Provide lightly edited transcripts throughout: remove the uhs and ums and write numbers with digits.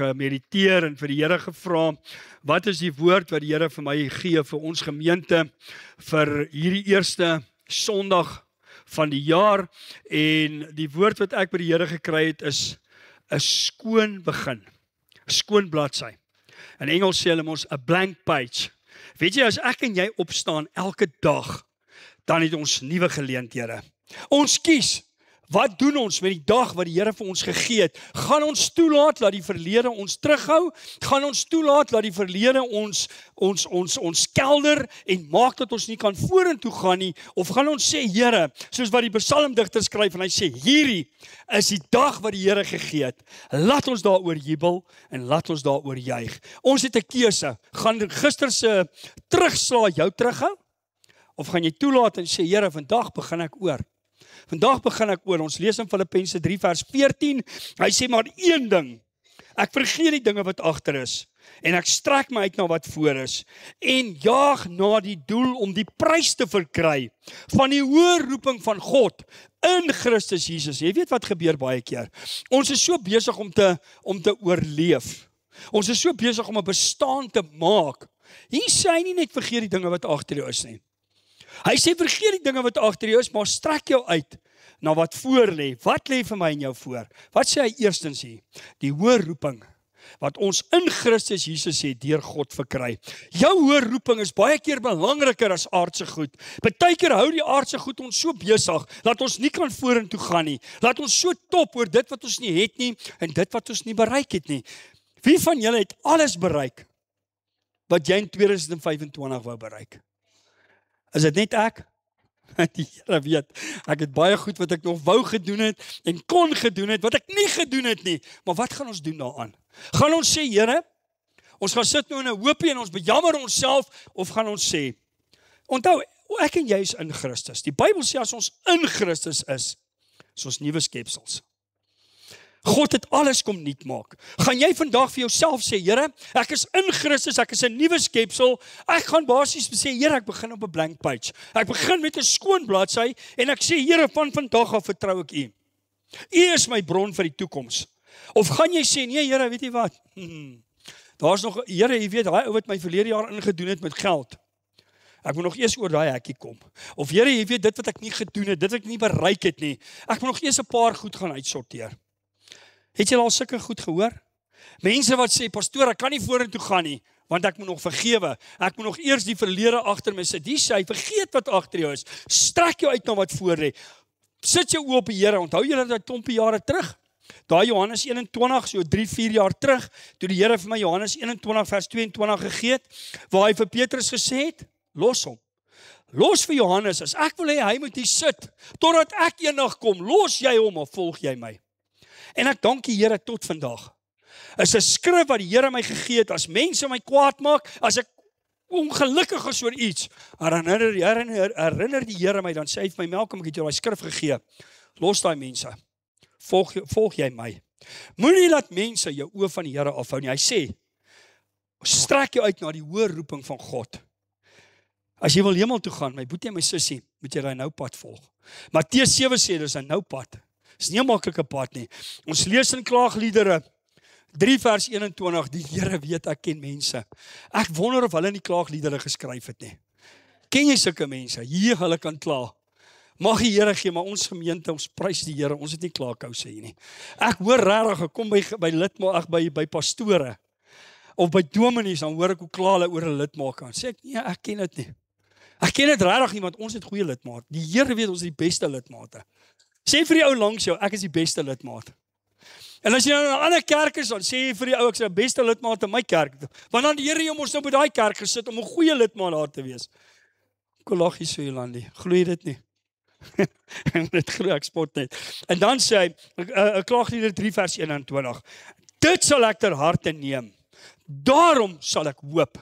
gemediteer en vir die Here gevra, wat is die woord wat die Here vir my gee vir ons gemeente vir hierdie eerste Sondag van die jaar, en die woord wat ek by die Here gekry het is 'n skoon begin, 'n skoon bladsy. In Engels sê hulle ons 'n blank page. Weet jy, as ek en jy opstaan elke dag, dan het ons nuwe geleenthede. Ons kies, wat doen ons met die dag wat die Here vir ons gegee het? Gaan ons toelaat dat die verlede ons terughou? Gaan ons toelaat dat die verlede ons kelder en maak dat ons nie kan vorentoe gaan nie? Of gaan ons sê, Here, soos wat die psalmdigter skryf, en hy sê, hierdie is die dag wat die Here gegee het. Laat ons daaroor jubel en laat ons daaroor juig. Ons het 'n keuse. Gaan gister se terugslag jou terughou? Of gaan jy toelaat en sê, Here, vandag begin ek oor. Vandag begin ek oor. Ons lees in Filippense 3 vers 14. Hy sê maar een ding. Ek vergeet die dinge wat agter is en ek strek my uit na wat voor is en jaag na die doel om die prys te verkry van die hoë roeping van God in Christus Jesus. Jy weet wat gebeur baie keer. Ons is so besig om te oorleef. Ons is so besig om 'n bestaan te maak. Hier sê hy nie net vergeet die dinge wat agter jou is nie. Hy sê vergeet die dinge wat agter jou is, maar strek jou uit na wat voor lê. Wat lê vir my en jou voor? Wat sê hy eerstens hier? Die hoë roeping wat ons in Christus Jesus het deur God verkry. Jou hoë roeping is baie keer belangriker as aardse goed. Partykeer hou die aardse goed ons so besig dat ons nie kan vorentoe gaan nie. Laat ons so top oor dit wat ons nie het nie en dit wat ons nie bereik het nie. Wie van julle het alles bereik wat jy in 2025 wou bereik? Is dit net ek? Die Here weet, ek het baie goed wat ek nog wou gedoen het en kon gedoen het, wat ek nie gedoen het nie. Maar wat gaan ons doen daaraan? Gaan ons sê, Here, ons gaan sit nou in 'n hoopie en ons bejammer onsself, of gaan ons sê, onthou, ek en jy is in Christus. Die Bybel sê as ons in Christus is ons nuwe skepsels. God het alles kom nuut maak. Gaan jy vandag vir jouself sê, Here, ek is in Christus, ek is 'n nuwe skepsel. Ek gaan basies sê, Here, ek begin op 'n blank page. Ek begin met 'n skoon bladsy en ek sê, Here, van vandag af vertrou ek U. U is my bron vir die toekoms. Of gaan jy sê, nee, Here, weet jy wat? Daar's nog, Here, jy weet, daai ou wat my verlede jaar ingedoen het met geld. Ek moet nog eers oor daai hekkie kom. Of Here, jy weet dit wat ek nie gedoen het, dit wat ek nie bereik het nie. Ek moet nog eers 'n paar goed gaan uitsorteer. Het jy al sulke goed gehoor? Mense wat sê, pastoor, ek kan nie vorentoe gaan nie, want ek moet nog vergewe. Ek moet nog eers die verlede agter my sit. Die sê, vergeet wat agter jou is. Strek jou uit na wat voor lê. Sit jou oë op die Here. Onthou julle dat klompie jare terug? Daai Johannes 21, so 3-4 jaar terug, toe die Here vir my Johannes 21 vers 22 gegee het, waar hy vir Petrus gesê het, los hom. Los vir Johannes, as ek wil hê hy moet hier sit, totdat ek eendag kom, los jy hom of volg jy my? En ek dank die Here tot vandag. Is 'n skrif wat die Here my gegee het, as mense my kwaad maak, as ek ongelukkig is oor iets, herinner die Here my, dan sê hy vir my, Malcolm, ek het jou daai skrif gegee. Los daai mense. Volg jy my. Moenie laat mense jou oë van die Here afhou nie. Hy sê, strek jou uit na die hoë roeping van God. As jy wil hemel toe gaan, my boetie en my sussie, moet jy daai nou pad volg. Matteus 7 sê, dis 'n nou pad. Dis nie 'n maklike pad nie. Ons lees in Klaagliedere 3 vers 21, die Here weet ek ken mense. Ek wonder of hulle nie Klaagliedere geskryf het nie. Ken jy sulke mense? Hier hulle kan kla. Mag die Here gee, maar ons gemeente, ons prys die Here, ons het nie klaarkouse hier nie. Ek hoor regtig, ek kom by pastore of by dominees, dan hoor ek hoe kla hulle oor 'n lidmaat kan. Sê ek, nee, ek ken dit nie. Ek ken dit regtig nie, want ons het goeie lidmaat. Die Here weet ons is die beste lidmate. Sê vir die ou langs jou, ek is die beste lidmaat. En as jy nou in 'n ander kerk is, dan sê jy vir die ou, ek is die beste lidmaat in my kerk. Want dan die Here jou ons nou by daai kerk gesit om 'n goeie lidmaat daar te wees. Kolagie so Jolandi, glo jy dit nie? Dit glo ek spot net. En dan sê hy, Klaagliedere 3 vers 21, dit sal ek ter harte neem, daarom sal ek hoop.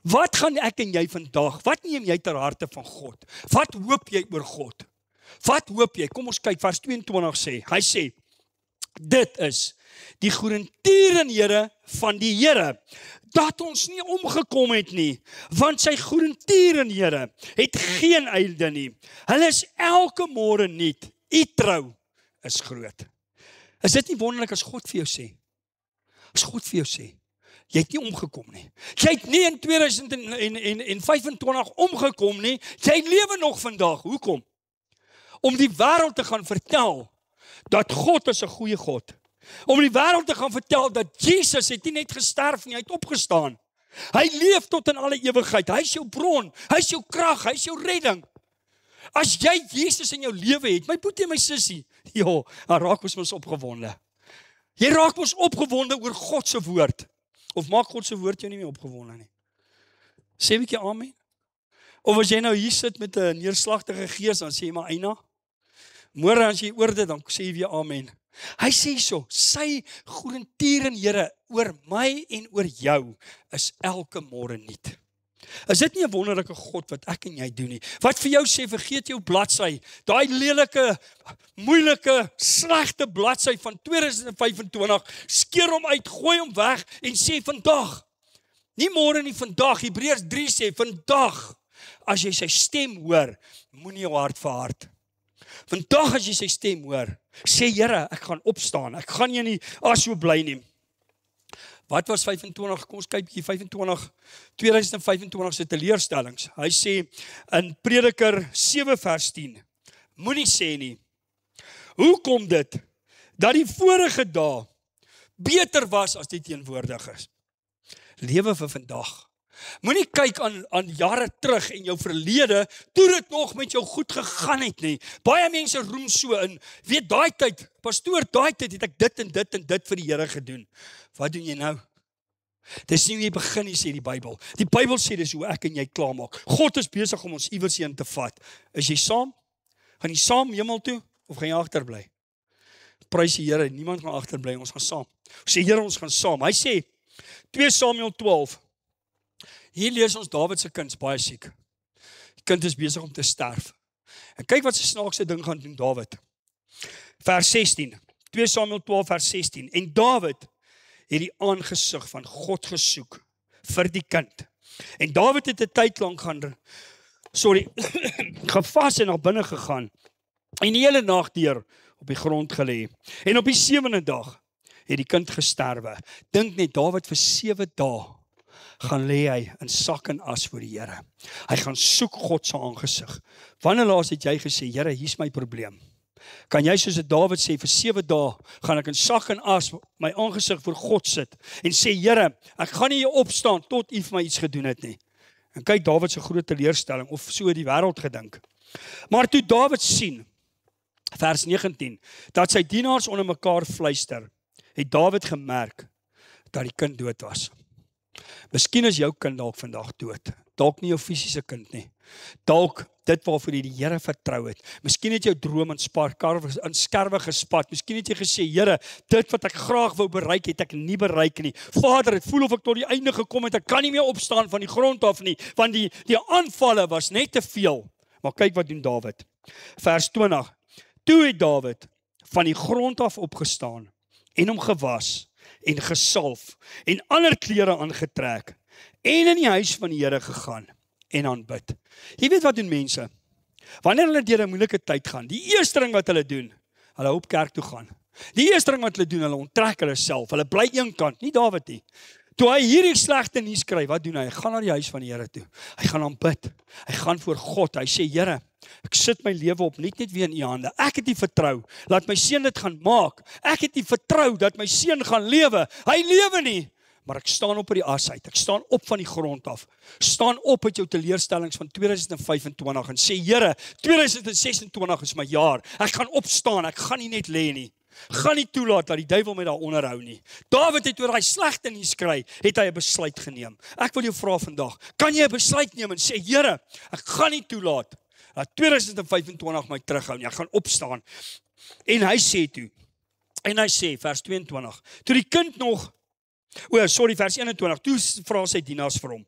Wat gaan ek en jy vandag, wat neem jy ter harte van God? Wat hoop jy oor God? Wat hoop jy? Kom ons kyk, vers 22 sê, hy sê, dit is die goedertierenhede van die Here, dat ons nie omgekom het nie, want sy goedertierenhede het geen einde nie. Hulle is elke môre nuut. U trou is groot. Is dit nie wonderlik as God vir jou sê? As God vir jou sê, jy het nie omgekom nie. Jy het nie in 2025 omgekom nie. Jy lewe nog vandag. Hoekom? Om die wêreld te gaan vertel dat God is 'n goeie God. Om die wêreld te gaan vertel dat Jesus het nie net gesterf nie, hy het opgestaan. Hy leef tot in alle ewigheid. Hy is jou bron, hy is jou krag, hy is jou redding. As jy Jesus in jou lewe het, my boetie en my sussie, dan raak ons mos opgewonde. Jy raak mos opgewonde oor God se woord. Of maak God se woord jou nie meer opgewonde nie? Sê 'n bietjie amen. Of as jy nou hier sit met 'n neerslagtige gees, dan sê jy maar eina. Môre as jy oor dit, dan sê jy weer amen. Hy sê so, sy goedertiere Here oor my en oor jou is elke môre nuut. Is dit nie 'n wonderlike God wat ek en jy doen nie? Wat vir jou sê, vergeet jou bladsy, daai lelike, moeilike, slegte bladsy van 2025, skeer hom uit, gooi hom weg en sê vandag, nie môre nie, vandag. Hebreërs 3 sê vandag, as jy sy stem hoor, moenie jou hart verhard. Vandag as jy sy stem hoor, sê Here, ek gaan opstaan, ek gaan nie in die as so bly nie. Wat was 25, kom ons kyk bietjie 2025 se teleurstellings. Hy sê in Prediker 7 vers 10, moenie sê nie, hoe kom dit dat die vorige dae beter was as die teenwoordige is? Lewe vir vandag. Moenie kyk aan jare terug en jou verlede, toe dit nog met jou goed gegaan het nie. Baie mense roem so in, weet daai tyd, pastoor, daai tyd het ek dit en dit en dit vir die Here gedoen. Wat doen jy nou? Dis nie hoe jy begin nie, sê die Bybel. Die Bybel sê dis hoe ek en jy klaarmaak. God is besig om ons iewers heen te vat. Is jy saam? Gaan jy saam hemel toe of gaan jy agterbly? Prys die Here, niemand gaan agterbly, ons gaan saam. Sê Here, ons gaan saam. Hy sê 2 Samuel 12. Hier lees ons Dawid se kind is baie siek. Die kind is besig om te sterf. En kyk wat sy snaakse ding gaan doen Dawid. Vers 16. 2 Samuel 12 vers 16. En Dawid het die aangesig van God gesoek vir die kind. En Dawid het 'n tyd lank gevas en na binne gegaan. En die hele nag deur op die grond gelê. En op die 7de dag het die kind gesterwe. Dink net Dawid vir 7 dae gaan lê hy in sak en as voor die Here. Hy gaan soek God se aangesig. Wanneer laas het jy gesê, Here, hier's my probleem? Kan jy soos Dawid sê, vir 7 dae gaan ek in sak en as my aangesig voor God sit en sê, Here, ek gaan nie hier opstaan tot U vir my iets gedoen het nie. En kyk Dawid se groot teleurstelling, of so die wêreld gedink. Maar toe Dawid sien, vers 19, dat sy dienaars onder mekaar fluister, het Dawid gemerk dat die kind dood was. Miskien is jou kind dalk vandag dood. Dalk nie jou fisiese kind nie. Dalk dit waarvoor jy die Here vertrou het. Miskien het jou droom in skerwe gespat. Miskien het jy gesê, Here, dit wat ek graag wou bereik, het ek nie bereik nie. Vader, dit voel of ek tot die einde gekom het. Ek kan nie meer opstaan van die grond af nie, want die aanvalle was net te veel. Maar kyk wat doen Dawid. Vers 20. Toe het Dawid van die grond af opgestaan en hom gewas en gesalf en ander klere aangetrek en in die huis van die Here gegaan en aanbid. Jy weet wat doen mense? Wanneer hulle deur 'n moeilike tyd gaan, die eerste ding wat hulle doen, hulle op kerk toe gaan. Die eerste ding wat hulle doen, hulle onttrek hulle self. Hulle bly eenkant, nie Dawid nie. Toe hy hierdie slegte nuus kry, wat doen hy? Hy gaan na die huis van die Here toe. Hy gaan aanbid. Hy gaan voor God. Hy sê, Here, ek sit my lewe op net weer in U hande. Ek het U vertrou. Laat my seun dit gaan maak. Ek het U vertrou dat my seun gaan lewe. Hy lewe nie. Maar ek staan op uit die as uit. Ek staan op van die grond af. Staan op uit jou teleurstellings van 2025 en sê, Here, 2026 is my jaar. Ek gaan opstaan. Ek gaan nie net lê nie. Gaan nie toelaat dat die duiwel my daar onderhou nie. Dawid het oor daai slegte nuus kry, het hy 'n besluit geneem. Ek wil jou vra vandag, kan jy 'n besluit neem en sê, Here, ek gaan nie toelaat dat 2025 my terughou nie. Ek gaan opstaan. En hy sê vers 22, toe die kind nog vers 21, toe vra sy dienaars vir hom,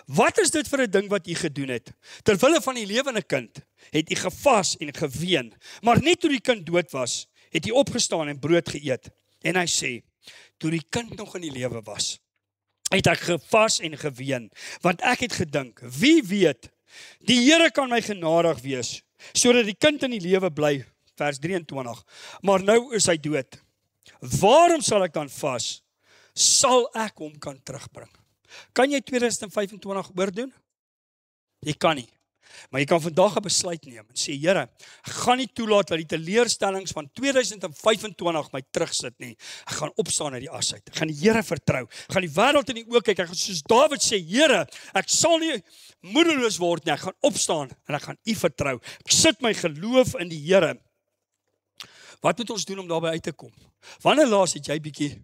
wat is dit vir 'n ding wat U gedoen het? Terwille van die lewende kind, het U gevas en geween, maar net toe die kind dood was, het hy opgestaan en brood geëet. En hy sê, toe die kind nog in die lewe was, het ek gevas en geween, want ek het gedink, wie weet, die Here kan my genadig wees, sodat die kind in die lewe bly, vers 23, maar nou is hy dood. Waarom sal ek dan vas? sal ek hom kan terugbring. Kan jy 2025 oordoen? Jy kan nie. Maar jy kan vandag 'n besluit neem en sê, Here, ek gaan nie toelaat dat die teleurstellings van 2025 my terugsit nie. Ek gaan opstaan uit die as uit. Ek gaan die Here vertrou. Ek gaan die wêreld in die oë kyk. Ek gaan soos Dawid sê, Here, ek sal nie moedeloos word nie. Ek gaan opstaan en ek gaan U vertrou. Ek sit my geloof in die Here. Wat moet ons doen om daarby uit te kom? Wanneer laas het jy bietjie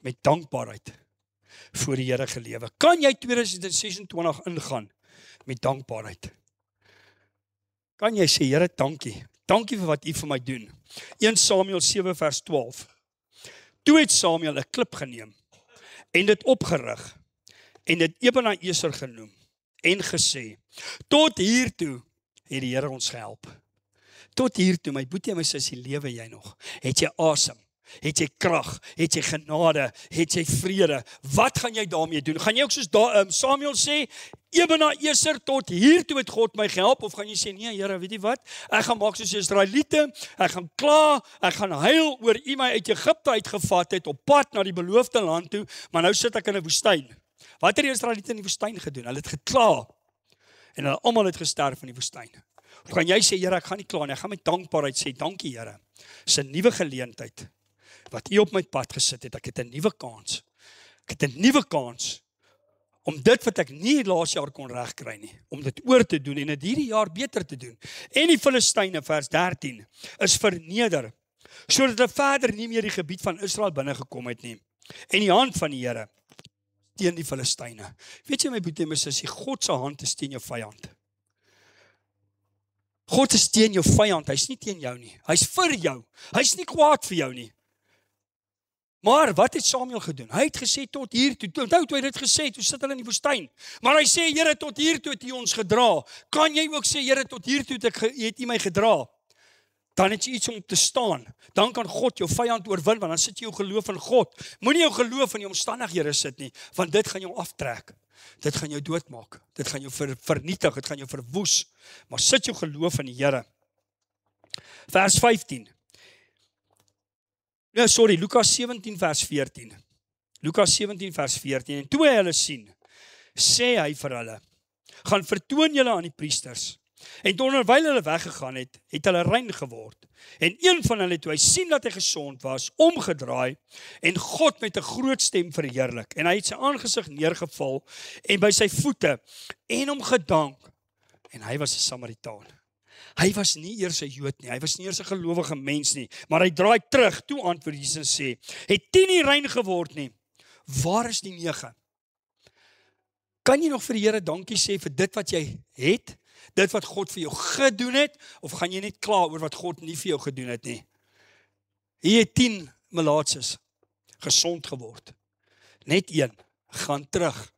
met dankbaarheid voor die Here gelewe? Kan jy 2026 ingaan met dankbaarheid? Kan jy sê, Here, dankie. Dankie vir wat U vir my doen. 1 Samuel 7 vers 12. Toe het Samuel 'n klip geneem en dit opgerig en dit Ebenezer genoem en gesê, tot hiertoe het die Here ons gehelp. Tot hiertoe, my boetie en my sussie, lewe jy nog? Het jy asem? Het jy krag? Het jy genade? Het jy vrede? Wat gaan jy daarmee doen? Gaan jy ook soos Samuel sê, Ebenezer, tot hiertoe het God my gehelp? Of gaan jy sê, nee Here, weet jy wat? Ek gaan maak soos die Israeliete, ek gaan kla, ek gaan huil oor U my uit Egipte uitgevat het, op pad na die beloofde land toe, maar nou sit ek in 'n woestyn. Wat het die Israeliete in die woestyn gedoen? Hulle het gekla, en hulle almal het gesterf in die woestyn. Of gaan jy sê, Here, ek gaan nie kla nie, ek gaan met dankbaarheid sê, dankie Here, dis 'n nuwe geleentheid, wat U op my pad gesit het, ek het 'n nuwe kans. Ek het 'n nuwe kans om dit wat ek nie laas jaar kon regkry nie, om dit oor te doen en dit hierdie jaar beter te doen. En die Filistyne, vers 13, is verneder, sodat hulle verder nie meer die gebied van Israel binne gekom het nie. En die hand van die Here teen die Filistyne. Weet jy my boetie, my sussie, God se hand is teen jou vyand. God is teen jou vyand, hy's nie teen jou nie. Hy's vir jou. Hy's nie kwaad vir jou nie. Maar wat het Samuel gedoen? Hy het gesê tot hier toe. Onthou toe hy dit gesê, toe sit hulle in die woestyn. Maar hy sê, Here, tot hier toe het U ons gedra. Kan jy ook sê, Here, tot hier toe het U my gedra? Dan het jy iets om te staan. Dan kan God jou vyand oorwin, want dan sit jy jou geloof in God. Moenie jou geloof in die omstandighede sit nie, want dit gaan jou aftrek. Dit gaan jou doodmaak. Dit gaan jou vernietig, dit gaan jou verwoes. Maar sit jou geloof in die Here. Vers 15. Lukas 17 vers 14. Lukas 17 vers 14. En toe hy hulle sien, sê hy vir hulle, gaan vertoon julle aan die priesters. En terwyl hulle weggegaan het, het hulle rein geword. En een van hulle, toe hy sien dat hy gesond was, omgedraai en God met 'n groot stem verheerlik. En hy het sy aangesig neergeval en by sy voete en hom gedank. En hy was 'n Samaritaan. Hy was nie eers 'n Jood nie, hy was nie eers 'n gelowige mens nie, maar hy draai terug, toe antwoord Jesus sê, het 10 nie rein geword nie, waar is die 9? Kan jy nog vir die Here dankie sê vir dit wat jy het, dit wat God vir jou gedoen het, of gaan jy net kla oor wat God nie vir jou gedoen het nie? Hier het 10 melaatses gesond geword, net 1, gaan terug,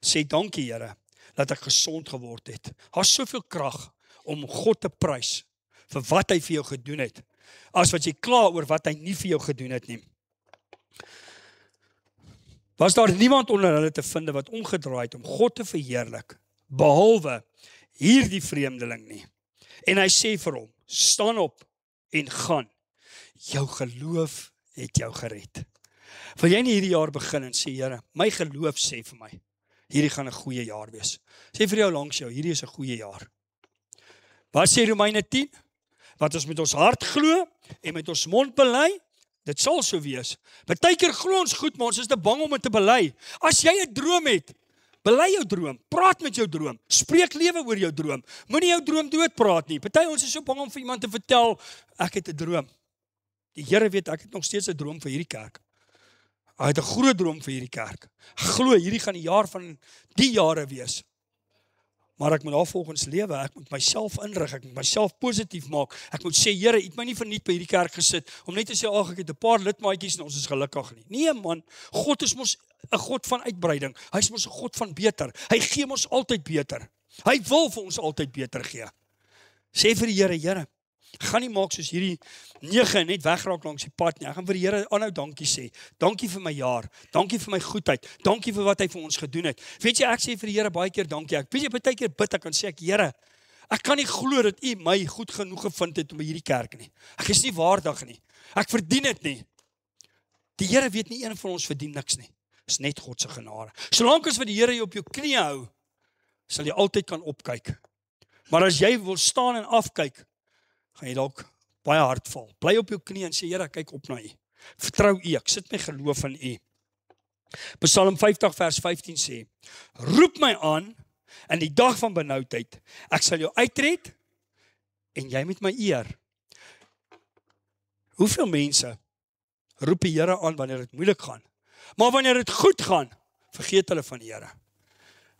sê dankie Here, dat ek gesond geword het, has soveel krag, om God te prys vir wat hy vir jou gedoen het, as wat jy kla oor wat hy nie vir jou gedoen het nie. Was daar niemand onder hulle te vind wat omgedraai het om God te verheerlik, behalwe hierdie vreemdeling nie. En hy sê vir hom, staan op en gaan, jou geloof het jou gered. Wil jy nie hierdie jaar begin en sê, Here, my geloof sê vir my, hierdie gaan 'n goeie jaar wees. Sê vir jou langs jou, hierdie is 'n goeie jaar. Wat sê Romeine 10? Wat ons met ons hart glo en met ons mond bely, dit sal so wees. Partykeer glo ons goed, maar ons is te bang om dit te bely. As jy 'n droom het, bely jou droom, praat met jou droom, spreek lewe oor jou droom. Moenie jou droom doodpraat nie. Party ons is so bang om vir iemand te vertel, ek het 'n droom. Die Here weet, ek het nog steeds 'n droom vir hierdie kerk. Hy het 'n groot droom vir hierdie kerk. Glo, hierdie gaan die jaar van die jare wees. Maar ek moet daarvolgens lewe, ek moet myself inrig, ek moet myself positief maak, ek moet sê, Here, U het my nie verniet by hierdie kerk gesit, om net te sê, ag, ek het 'n paar lidmaatjies en ons is gelukkig nie. Nee man, God is mos 'n God van uitbreiding, hy is mos 'n God van beter, hy gee ons altyd beter, hy wil vir ons altyd beter gee. Sê vir die Here, Here, ek gaan nie maak soos hierdie 9 net wegraak langs die pad nie, ek gaan vir die Here aanhou dankie sê, dankie vir my jaar, dankie vir my goedheid, dankie vir wat hy vir ons gedoen het. Weet jy, ek sê vir die Here baie keer dankie, weet jy, baie keer bid ek en sê ek, Here, ek kan nie glo dat U my goed genoeg gevind het om by hierdie kerk nie, ek is nie waardig nie, ek verdien dit nie, Die Here weet nie een van ons verdien niks nie. Dis net God se genade. Solank as wat die Here jou op jou knie hou, sal jy altyd kan opkyk. Maar as jy wil staan en afkyk, gaan jy dalk baie hard val. Bly op jou knie en sê, Here, kyk op na U. Vertrou U, ek sit my geloof in U. Psalm 50 vers 15 sê, roep my aan in die dag van benoudheid. Ek sal jou uitred en jy met my eer. Hoeveel mense roep die Here aan wanneer dit moeilik gaan? Maar wanneer dit goed gaan, vergeet hulle van die Here.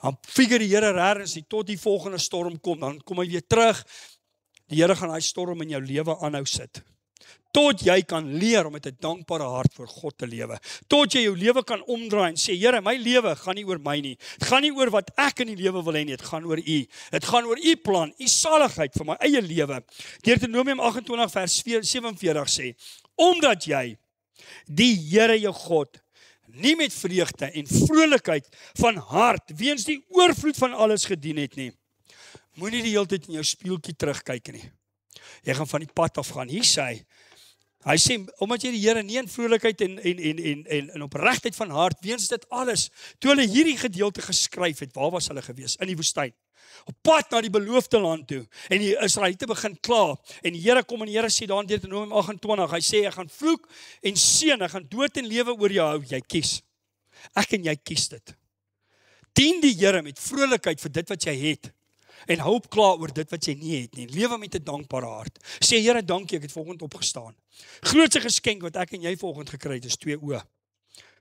Dan figure die Here regtig tot die volgende storm kom, dan kom hy weer terug. Die Here gaan hy storm in jou lewe aanhou sit. Tot jy kan leer om met 'n dankbare hart voor God te lewe. Tot jy jou lewe kan omdraai en sê, Here, my lewe gaan nie oor my nie. Dit gaan nie oor wat ek in die lewe wil hê nie, dit gaan oor U. Dit gaan oor U plan, U saligheid vir my eie lewe. Deuteronomium 28 vers 47 sê, omdat jy die Here jou God nie met vreugde en vrolikheid van hart weens die oorvloed van alles gedien het nie, moenie die hele tyd in jou spieeltjie terugkyk nie. Jy gaan van die pad af gaan. Hier sê hy sê, omdat jy die Here nie in vrolikheid en opregtheid van hart, weens dit alles, toe hulle hierdie gedeelte geskryf het, waar was hulle gewees? In die woestyn. Op pad na die beloofde land toe. En die Israeliete begin kla. En die Here kom en die Here sê daar in Deuteronomium 28, hy sê, ek gaan vloek en seën, ek gaan dood en lewe oor jou hou, jy kies. Ek en jy kies dit. Dien die Here met vrolikheid vir dit wat jy het. En hou op klaar oor dit wat jy nie het nie. Lewe met 'n dankbare hart. Sê, Here, dankie, ek het vanoggend opgestaan. Grootste geskenk wat ek en jy vanoggend gekry het, is 2 oë.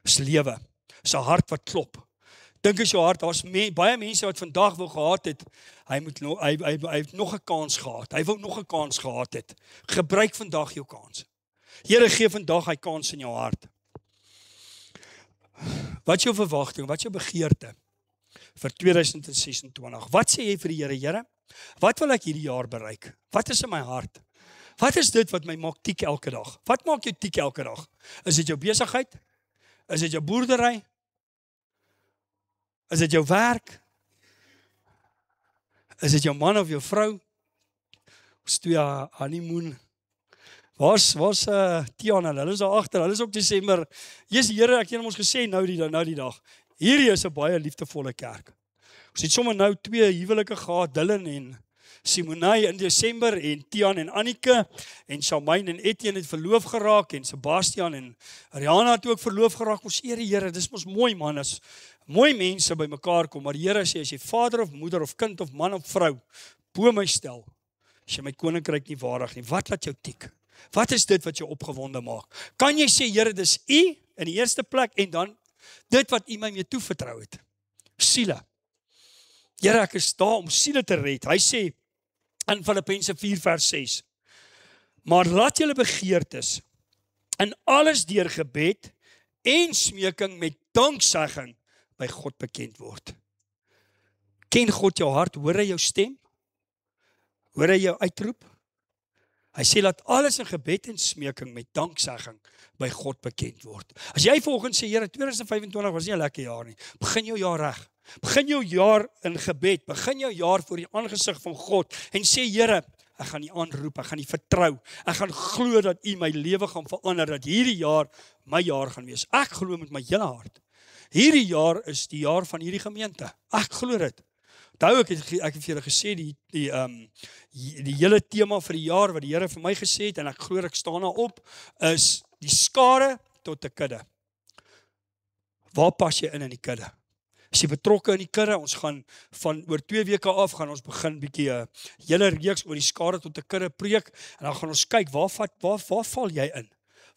Is lewe. Is 'n hart wat klop. Dink as jou hart, daar's baie mense wat vandag wou gehad het, hy het nog 'n kans gehad. Hy wou nog 'n kans gehad het. Gebruik vandag jou kans. Here, gee vandag hy kans in jou hart. Wat is jou verwagting? Wat is jou begeerte vir 2026? Wat sê jy vir die Here? Here, wat wil ek hierdie jaar bereik? Wat is in my hart? Wat is dit wat my maak tik elke dag? Wat maak jou tik elke dag? Is dit jou besigheid? Is dit jou boerdery? Is dit jou werk? Is dit jou man of jou vrou? Ons twee honeymoon. Waar's Tiana? Hulle is daar agter. Hulle is op Desember. Jesus Here, ek het ons gesê nou die dag. Hierdie is 'n baie liefdevolle kerk. Ons het sommer nou 2 huwelike gehad, Dylan en Simonai in Desember en Tian en Annike en Shamaine en Etienne het verloof geraak en Sebastian en Ariana het ook verloof geraak. Ons eer die Here. Dis mos mooi man as mooi mense by mekaar kom, maar die Here sê as jy vader of moeder of kind of man of vrou bo my stel, as jy my koninkryk nie waardig nie, wat laat jou tik? Wat is dit wat jou opgewonde maak? Kan jy sê, Here, dis U in die eerste plek en dan dit wat U my mee toevertrou het? Siele. Here, ek is daar om siele te red. Hy sê in Filippense 4 vers 6, maar laat julle begeertes in alles deur gebed en smeking met danksegging by God bekend word. Ken God jou hart? Hoor hy jou stem? Hoor hy jou uitroep? Hy sê laat alles in gebed en smeking met danksegging by God bekend word. As jy volgens sê, Here, 2025 was nie 'n lekker jaar nie. Begin jou jaar reg. Begin jou jaar in gebed. Begin jou jaar voor die aangesig van God en sê, Here, ek gaan U aanroep, ek gaan U vertrou. Ek gaan glo dat U my lewe gaan verander, dat hierdie jaar my jaar gaan wees. Ek glo met my hele hart. Hierdie jaar is die jaar van hierdie gemeente. Ek glo dit. Onthou ek het vir julle gesê die hele tema vir die jaar wat die Here vir my gesê het en ek glo ek staan daarop is die skare tot 'n kudde. Waar pas jy in die kudde? Is jy betrokke in die kudde? Ons gaan van oor 2 weke af gaan ons begin bietjie 'n hele reeks oor die skare tot 'n kudde preek en dan gaan ons kyk waar val jy in?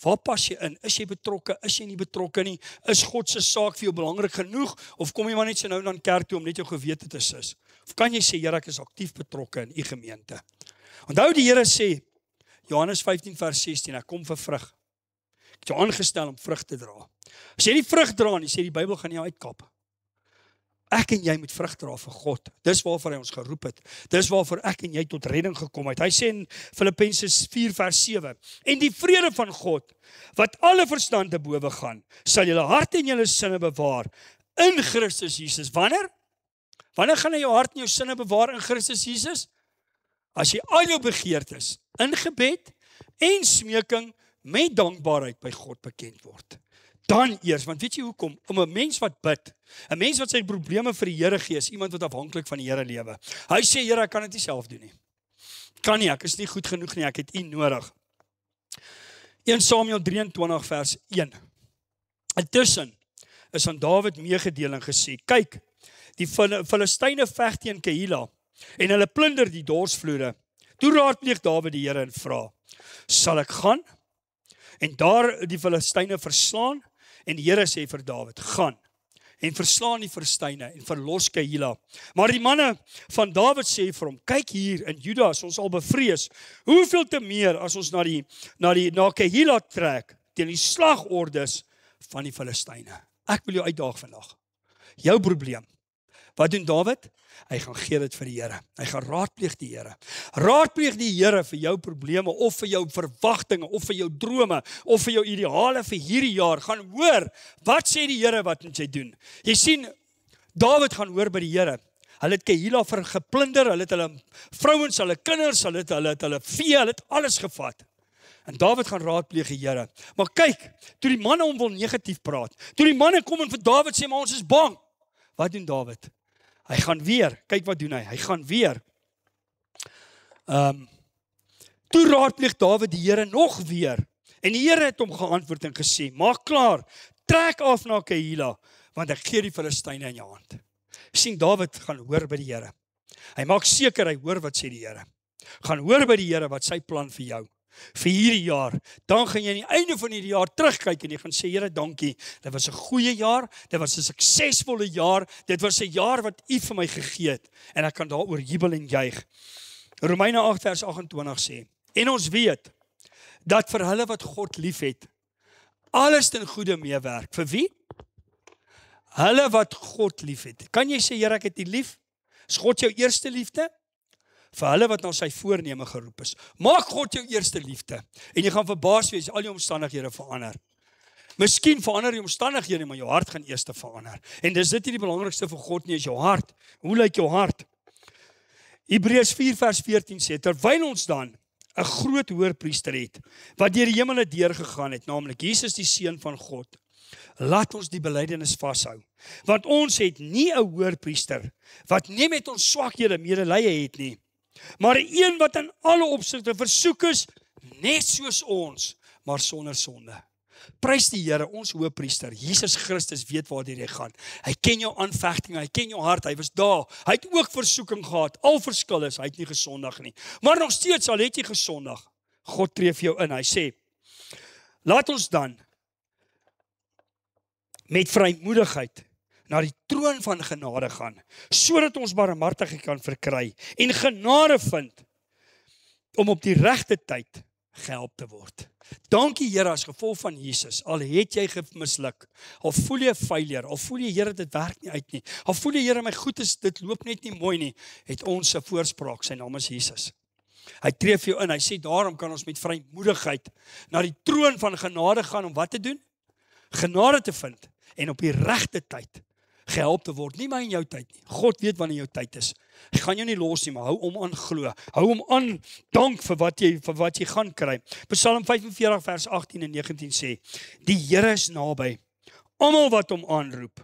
Waar pas jy in? Is jy betrokke? Is jy nie betrokke nie? Is God se saak vir jou belangrik genoeg? Of kom jy maar net so nou dan kerk toe om net jou gewete te sis? Of kan jy sê, Here, ek is aktief betrokke in U gemeente? Onthou die Here sê, Johannes 15 vers 16, ek kom vir vrug. Ek het jou aangestel om vrug te dra. As jy nie vrug dra nie, sê die Bybel gaan jou uitkap. Ek en jy moet vrug dra vir God. Dis waarvoor hy ons geroep het. Dis waarvoor ek en jy tot redding gekom het. Hy sê in Filippense 4 vers 7, en die vrede van God, wat alle verstand te bowe gaan, sal julle hart en julle sinne bewaar in Christus Jesus. Wanneer? Wanneer gaan hy jou hart en jou sinne bewaar in Christus Jesus? As jy al jou begeertes in gebed en smeking met dankbaarheid by God bekend word. Dan eers, want weet jy hoekom? Om 'n mens wat bid, 'n mens wat sy probleme vir die Here gee, is iemand wat afhanklik van die Here lewe. Hy sê, Here, ek kan dit nie self doen nie. Kan nie, ek is nie goed genoeg nie, ek het U nodig. 1 Samuel 23 vers 1. Intussen is aan Dawid meegedeel en gesê, kyk, die Filistyne veg teen Keila en hulle plunder die dorsvloere. Toe raadpleeg Dawid die Here en vra, sal ek gaan en daar die Filistyne verslaan? En die Here sê vir Dawid, gaan en verslaan die Filistyne en verlos Keila. Maar die manne van Dawid sê vir hom, kyk hier in Juda is ons al bevrees. Hoeveel te meer as ons na Keila trek teen die slagordes van die Filistyne. Ek wil jou uitdaag vandag. Jou probleem. Wat doen Dawid? Hy gaan gee dit vir die Here. Hy gaan raadpleeg die Here. Raadpleeg die Here vir jou probleme of vir jou verwagtinge of vir jou drome of vir jou ideale vir hierdie jaar. Gaan hoor, wat sê die Here wat moet jy doen? Jy sien, Dawid gaan hoor by die Here. Hulle het Keila geplunder, hulle het hulle vrouens, hulle kinders, hulle het hulle vee, hulle het alles gevat. En Dawid gaan raadpleeg die Here. Maar kyk, toe die manne hom wil negatief praat, toe die manne kom en vir Dawid sê, maar ons is bang. Wat doen Dawid? Hy gaan weer, kyk wat doen hy? Hy gaan weer. Toe raadpleeg Dawid die Here nog weer. En die Here het hom geantwoord en gesê, maak klaar, trek af na Keila, want ek gee die Filistyne in jou hand. Sien, Dawid gaan hoor by die Here. Hy maak seker hy hoor wat sê die Here. Gaan hoor by die Here wat sy plan vir jou. Vir hierdie jaar, dan gaan jy aan die einde van hierdie jaar terugkyk en jy gaan sê, Here, dankie, dit was 'n goeie jaar, dit was 'n suksesvolle jaar, dit was 'n jaar wat U vir my gegee het, en ek kan daaroor jubel en juig. Romeine 8 vers 28 sê, en ons weet, dat vir hulle wat God lief het, alles ten goeie meewerk. Vir wie? Hulle wat God lief het. Kan jy sê, Here, ek het U lief? Is God jou eerste liefde? Vir hulle wat na sy voorneme geroep is. Maak God jou eerste liefde. En jy gaan verbaas wees, al die omstandighede verander. Miskien verander die omstandighede, maar jou hart gaan eers verander. En dis dit die belangrikste vir God nie, is jou hart. Hoe lyk jou hart? Hebreërs 4 vers 14 sê, terwyl ons dan 'n groot hoërpriester het, wat deur die hemele deurgegaan het, naamlik Jesus die Seun van God, laat ons die belydenis vashou. Want ons het nie 'n hoërpriester, wat nie met ons swakhede medelee het nie, maar een wat in alle opsigte versoek is, net soos ons, maar sonder sonde. Prys die Here, ons hoëpriester, Jesus Christus weet waartoe hy gaan. Hy ken jou aanvegtinge, hy ken jou hart, hy was daar. Hy het ook versoeking gehad, al verskil is, hy het nie gesondig nie. Maar nog steeds al het jy gesondig, God tree vir jou in, hy sê, laat ons dan met vrymoedigheid na die troon van genade gaan, sodat ons barmhartigheid kan verkry en genade vind om op die regte tyd gehelp te word. Dankie Here as gevolg van Jesus, al het jy misluk, al voel jy 'n failure, al voel jy Here dit werk nie uit nie, al voel jy Here my goed is, dit loop net nie mooi nie, het ons 'n voorspraak, sy naam is Jesus. Hy tree vir jou in, hy sê daarom kan ons met vrymoedigheid na die troon van genade gaan om wat te doen? Genade te vind en op die regte tyd gehelp te word, nie maar in jou tyd nie. God weet wanneer jou tyd is. Hy gaan jou nie los nie, maar hou hom aan glo. Hou hom aan dank vir wat jy gaan kry. Psalm 45 vers 18 en 19 sê, die Here is naby, almal wat hom aanroep.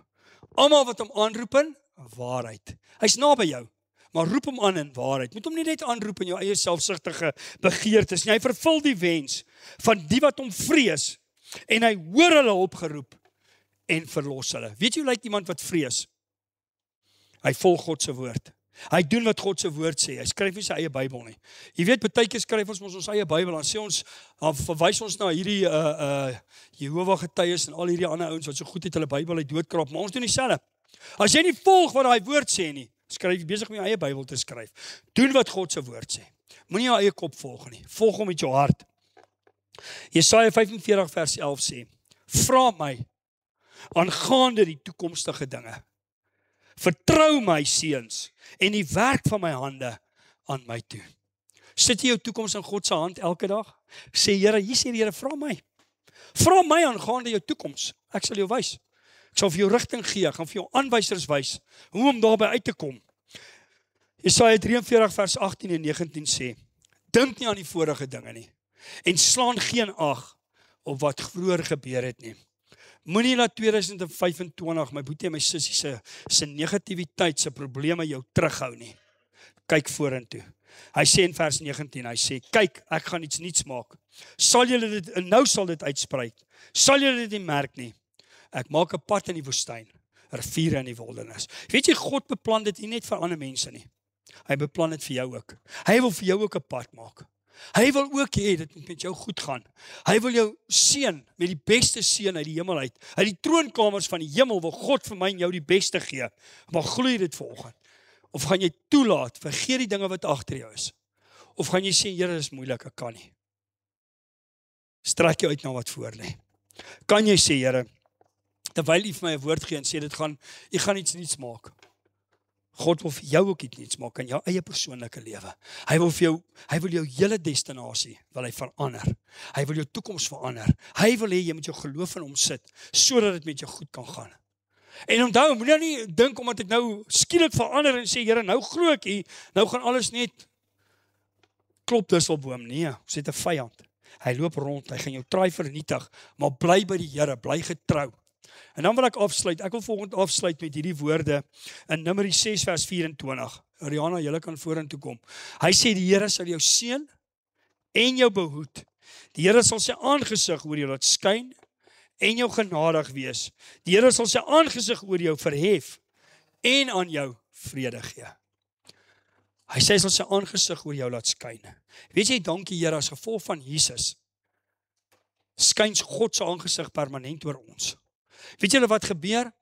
Almal wat hom aanroep in waarheid. Hy's naby jou, maar roep hom aan in waarheid. Moet hom nie net aanroep in jou eie selfsugtige begeertes nie. Hy vervul die wens van die wat hom vrees en hy hoor hulle opgeroep en verlos hulle. Weet jy hoe lyk iemand wat vrees? Hy volg God se woord. Hy doen wat God se woord sê. Hy skryf nie sy eie Bybel nie. Jy weet, baie keer skryf ons eie Bybel, dan sê ons, dan verwys ons na hierdie Jehovah getuies en al hierdie ander ouens wat so goed het hulle Bybel uit doodkrap, maar ons doen dieselfde. As jy nie volg wat daai woord sê nie, skryf jy besig om jou eie Bybel te skryf. Doen wat God se woord sê. Moenie jou eie kop volg nie. Volg hom met jou hart. Jesaja 45 vers 11 sê, vra my aangaande die toekomstige dinge. Vertrou my seuns en die werk van my hande aan my toe. Sit jy jou toekoms in God se hand elke dag? Sê Here, hier sê die Here, vra my. Vra my aangaande jou toekoms. Ek sal jou wys. Ek sal vir jou rigting gee, ek gaan vir jou aanwysers wys hoe om daarby uit te kom. Jesaja 43 vers 18 en 19 sê, dink nie aan die vorige dinge nie en slaan geen ag op wat vroeër gebeur het nie. Moenie laat 2025 my boetie en my sussie se negativiteit, se probleme jou terughou nie. Kyk vorentoe. Hy sê in vers 19, hy sê, kyk, ek gaan iets nuuts maak. Sal julle dit, en nou sal dit uitsprei. Sal julle dit nie merk nie. Ek maak 'n pad in die woestyn, riviere in die wildernis. Weet jy, God beplan dit nie net vir ander mense nie. Hy beplan dit vir jou ook. Hy wil vir jou ook 'n pad maak. Hy wil ook hê dit moet met jou goed gaan. Hy wil jou seën met die beste seën uit die hemel uit. Uit die troonkamers van die hemel wil God vir my en jou die beste gee. Maar glo jy dit vanoggend? Of gaan jy toelaat, vergeet die dinge wat agter jou is? Of gaan jy sê, Here, dis moeilik, ek kan nie. Strek jou uit na wat voor lê. Kan jy sê, Here, terwyl U vir my 'n woord gee en sê U gaan iets nuuts maak. God wil vir jou ook iets nuuts maak in jou eie persoonlike lewe. Hy wil jou hele destinasie wil hy verander. Hy wil jou toekoms verander. Hy wil hê jy moet jou geloof in hom sit sodat dit met jou goed kan gaan. En onthou, moet nie dink omdat ek nou skielik verander en sê, Here, nou glo ek U, nou gaan alles net klop disselboom. Nee, ons het 'n vyand. Hy loop rond, hy gaan jou try vernietig, maar bly by die Here, bly getrou. En dan wil ek afsluit, ek wil volgende afsluit met hierdie woorde in Numeri 6 vers 24. Rihanna, julle kan vorentoe kom. Hy sê, die Here sal jou seën en jou behoed. Die Here sal sy aangesig oor jou laat skyn en jou genadig wees. Die Here sal sy aangesig oor jou verhef en aan jou vrede gee. Hy sê, hy sal sy aangesig oor jou laat skyn. Weet jy, dankie Here, as gevolg van Jesus, skyn God se aangesig permanent oor ons. Weet julle wat gebeur?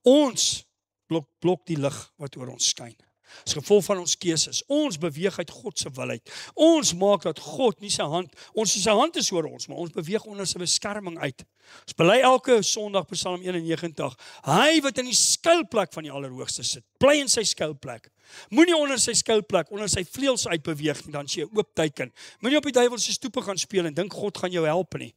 Ons blok die lig wat oor ons skyn. As gevolg van ons keuses. Ons beweeg uit God se wil uit. Ons maak dat God nie sy hand, sy hand is oor ons, maar ons beweeg onder sy beskerming uit. Ons bely elke Sondag Psalm 91. Hy wat in die skuilplek van die Allerhoogste sit, bly in sy skuilplek. Moenie onder sy skuilplek, onder sy vleuels uitbeweeg nie, dan sê jy 'n oop teiken. Moenie op die duiwel se stoepe gaan speel en dink God gaan jou help nie.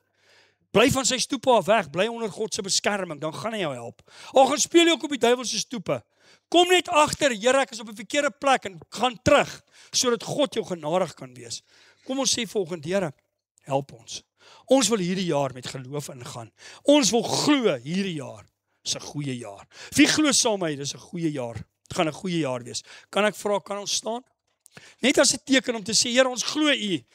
Bly van sy stoepe af weg, bly onder God se beskerming, dan gaan hy jou help. Al gaan speel jy ook op die duiwel se stoepe. Kom net agter, Here, ek is op 'n verkeerde plek en gaan terug, sodat God jou genadig kan wees. Kom ons sê volgende, Here, help ons. Ons wil hierdie jaar met geloof ingaan. Ons wil glo hierdie jaar is 'n goeie jaar. Wie glo saam met my, dis 'n goeie jaar. Dit gaan 'n goeie jaar wees. Kan ek vra, kan ons staan? Net as 'n teken om te sê, Here, ons glo U.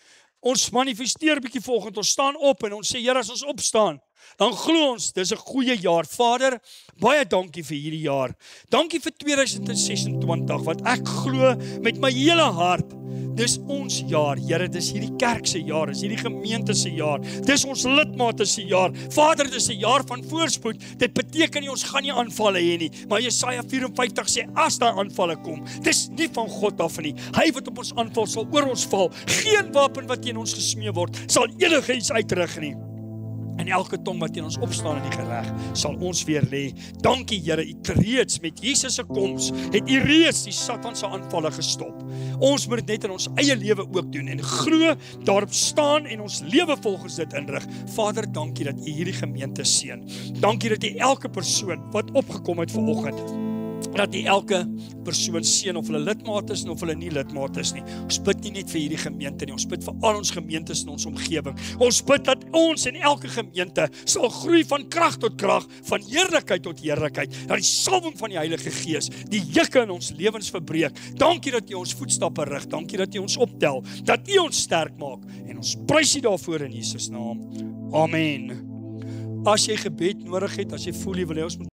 Ons manifesteer bietjie volgende, ons staan op en ons sê, Here, as ons opstaan, dan glo ons, dis 'n goeie jaar. Vader, baie dankie vir hierdie jaar. Dankie vir 2026, wat ek glo met my hele hart, dis ons jaar, Here, dis hierdie kerk se jaar, dis hierdie gemeente se jaar, dis ons lidmate se jaar. Vader, dis 'n jaar van voorspoed. Dit beteken nie ons gaan nie aanvalle hê nie, maar Jesaja 54 sê, as daar aanvalle kom, dis nie van God af nie. Hy wat op ons aanval sal oor ons val. Geen wapen wat teen ons gesmee word, sal enigiets uitrig nie. En elke tong wat teen ons opstaan in die gereg, sal ons weer lê. Dankie Here, U het reeds met Jesus se koms, het U reeds die Satan se aanvalle gestop. Ons moet dit net in ons eie lewe ook doen en glo, daarop staan en ons lewe volgens dit inrig. Vader, dankie dat U hierdie gemeente seën. Dankie dat U elke persoon wat opgekom het vanoggend, dat U elke persoon seën, of hulle lidmaat is en of hulle nie lidmaat is nie. Ons bid nie net vir hierdie gemeente nie, ons bid vir al ons gemeentes in ons omgewing. Ons bid dat ons en elke gemeente sal groei van krag tot krag, van heerlikheid tot heerlikheid, dat die salwing van die Heilige Gees die juke in ons lewens verbreek. Dankie dat U ons voetstappe rig, dankie dat U ons optel, dat U ons sterk maak, en ons prys U daarvoor in Jesus naam. Amen. As jy gebed nodig het, as jy voel jy wil hê ons moet